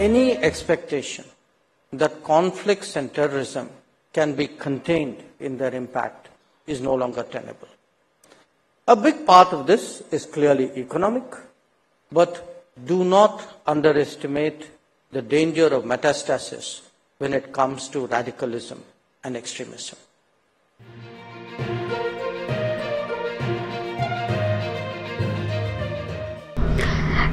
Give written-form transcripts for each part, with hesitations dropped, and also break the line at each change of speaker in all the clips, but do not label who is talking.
any expectation that conflicts and terrorism can be contained in their impact is no longer tenable. A big part of this is clearly economic, but do not underestimate the danger of metastasis when it comes to radicalism and extremism.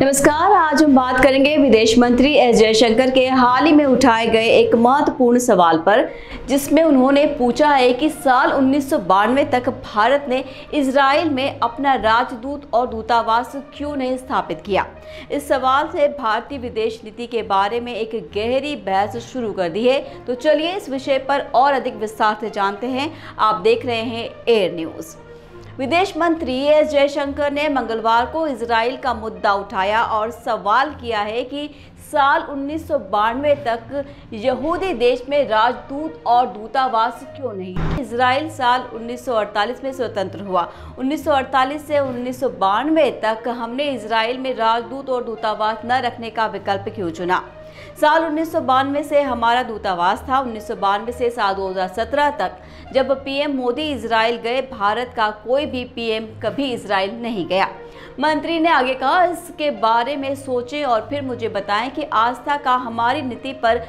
नमस्कार, आज हम बात करेंगे विदेश मंत्री S Jaishankar के हाल ही में उठाए गए एक महत्वपूर्ण सवाल पर, जिसमें उन्होंने पूछा है कि साल 1992 तक भारत ने इजराइल में अपना राजदूत और दूतावास क्यों नहीं स्थापित किया। इस सवाल से भारतीय विदेश नीति के बारे में एक गहरी बहस शुरू कर दी है। तो चलिए इस विषय पर और अधिक विस्तार से जानते हैं। आप देख रहे हैं एयर न्यूज़। विदेश मंत्री एस जयशंकर ने मंगलवार को इजराइल का मुद्दा उठाया और सवाल किया है कि साल 1992 तक यहूदी देश में राजदूत और दूतावास क्यों नहीं। इजराइल साल 1948 में स्वतंत्र हुआ। 1948 से 1992 तक हमने इजराइल में राजदूत और दूतावास न रखने का विकल्प क्यों चुना। साल 1992 से हमारा दूतावास था। 1992 से साल 2017 तक जब पीएम मोदी इजराइल गए, भारत का कोई भी पीएम कभी इजराइल नहीं गया। मंत्री ने आगे कहा, इसके बारे में सोचें और फिर मुझे बताएं कि आस्था का हमारी नीति पर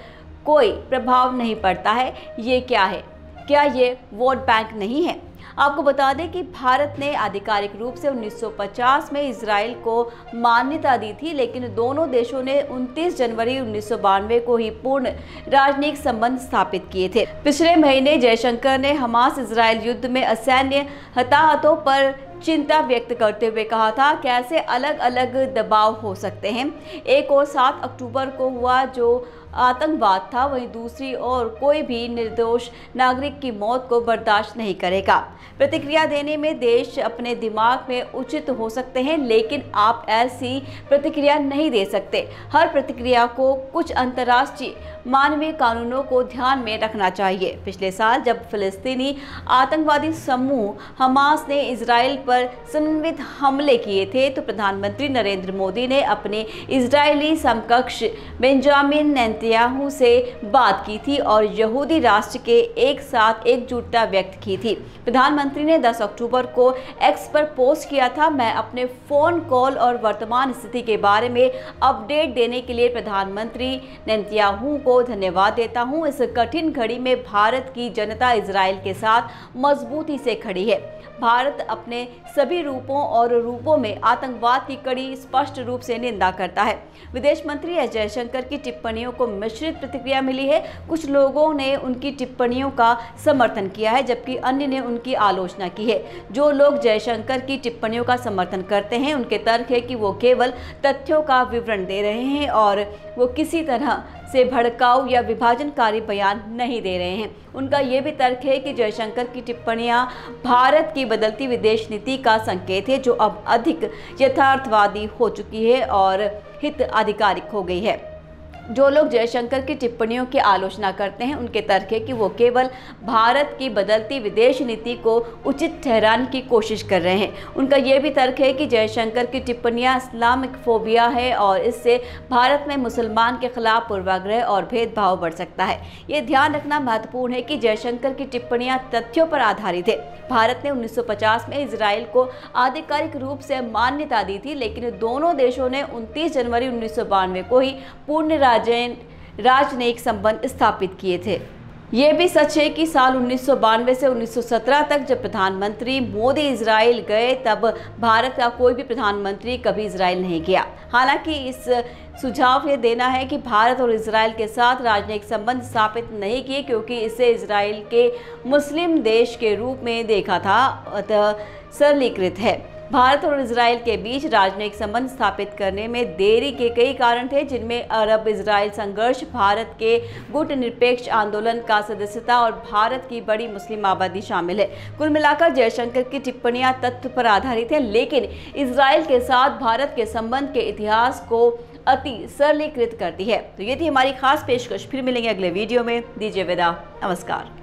कोई प्रभाव नहीं पड़ता है। ये क्या है? क्या ये वोट बैंक नहीं है? आपको बता दें कि भारत ने आधिकारिक रूप से 1950 में इजराइल को मान्यता दी थी, लेकिन दोनों देशों ने 29 जनवरी 1992 को ही पूर्ण राजनयिक संबंध स्थापित किए थे। पिछले महीने जयशंकर ने हमास इजराइल युद्ध में असैन्य हताहतों पर चिंता व्यक्त करते हुए कहा था, कैसे अलग अलग दबाव हो सकते हैं। एक और 7 अक्टूबर को हुआ जो आतंकवाद था, वहीं दूसरी ओर कोई भी निर्दोष नागरिक की मौत को बर्दाश्त नहीं करेगा। प्रतिक्रिया देने में देश अपने दिमाग में उचित हो सकते हैं, लेकिन आप ऐसी प्रतिक्रिया नहीं दे सकते। हर प्रतिक्रिया को कुछ अंतर्राष्ट्रीय मानवीय कानूनों को ध्यान में रखना चाहिए। पिछले साल जब फिलिस्तीनी आतंकवादी समूह हमास ने इजराइल पर समन्वित हमले किए थे, तो प्रधानमंत्री नरेंद्र मोदी ने अपने इजरायली समकक्ष बेंजामिन नेतन्याहू से बात की थी और यहूदी राष्ट्र के एक साथ एकजुटता व्यक्त की थी। प्रधानमंत्री ने 10 अक्टूबर को एक्स पर पोस्ट किया था, मैं अपने फोन कॉल और वर्तमान स्थिति के बारे में अपडेट देने के लिए प्रधानमंत्री नेतन्याहू को धन्यवाद देता हूं। इस कठिन घड़ी में भारत की जनता इजराइल के साथ मजबूती से खड़ी है। भारत अपने सभी रूपों में आतंकवाद की कड़ी स्पष्ट रूप से निंदा करता है। विदेश मंत्री एस जयशंकर की टिप्पणियों को मिश्रित प्रतिक्रिया मिली है। कुछ लोगों ने उनकी टिप्पणियों का समर्थन किया है, जबकि अन्य ने उनकी आलोचना की है। जो लोग जयशंकर की टिप्पणियों का समर्थन करते हैं, उनके तर्क है कि वो केवल तथ्यों का विवरण दे रहे हैं और वो किसी तरह से भड़काऊ या विभाजनकारी बयान नहीं दे रहे हैं। उनका ये भी तर्क है कि जयशंकर की टिप्पणियां भारत की बदलती विदेश नीति का संकेत है, जो अब अधिक यथार्थवादी हो चुकी है और हित आधिकारिक हो गई है। जो लोग जयशंकर की टिप्पणियों की आलोचना करते हैं, उनके तर्क है कि वो केवल भारत की बदलती विदेश नीति को उचित ठहराने की कोशिश कर रहे हैं। उनका ये भी तर्क है कि जयशंकर की टिप्पणियां इस्लामिक फोबिया है और इससे भारत में मुसलमान के खिलाफ पूर्वाग्रह और भेदभाव बढ़ सकता है। ये ध्यान रखना महत्वपूर्ण है कि जयशंकर की टिप्पणियां तथ्यों पर आधारित है। भारत ने 1950 में इजराइल को आधिकारिक रूप से मान्यता दी थी, लेकिन दोनों देशों ने 29 जनवरी 1992 को ही पूर्ण राजनयिक संबंध स्थापित किए थे। ये भी सच है कि साल 1992 से 1917 तक जब प्रधानमंत्री मोदी इजराइल गए, तब भारत का कोई भी प्रधानमंत्री कभी इजराइल नहीं गया। हालांकि इस सुझाव ये देना है कि भारत और इजराइल के साथ राजनयिक संबंध स्थापित नहीं किए, क्योंकि इसे इजराइल के मुस्लिम देश के रूप में देखा था, अतः सरलीकृत है। भारत और इजराइल के बीच राजनयिक संबंध स्थापित करने में देरी के कई कारण थे, जिनमें अरब इजराइल संघर्ष, भारत के गुटनिरपेक्ष आंदोलन का सदस्यता और भारत की बड़ी मुस्लिम आबादी शामिल है। कुल मिलाकर जयशंकर की टिप्पणियां तथ्य पर आधारित हैं, लेकिन इजराइल के साथ भारत के संबंध के इतिहास को अति सरलीकृत करती है। तो ये थी हमारी खास पेशकश। फिर मिलेंगे अगले वीडियो में। दीजिए विदा। नमस्कार।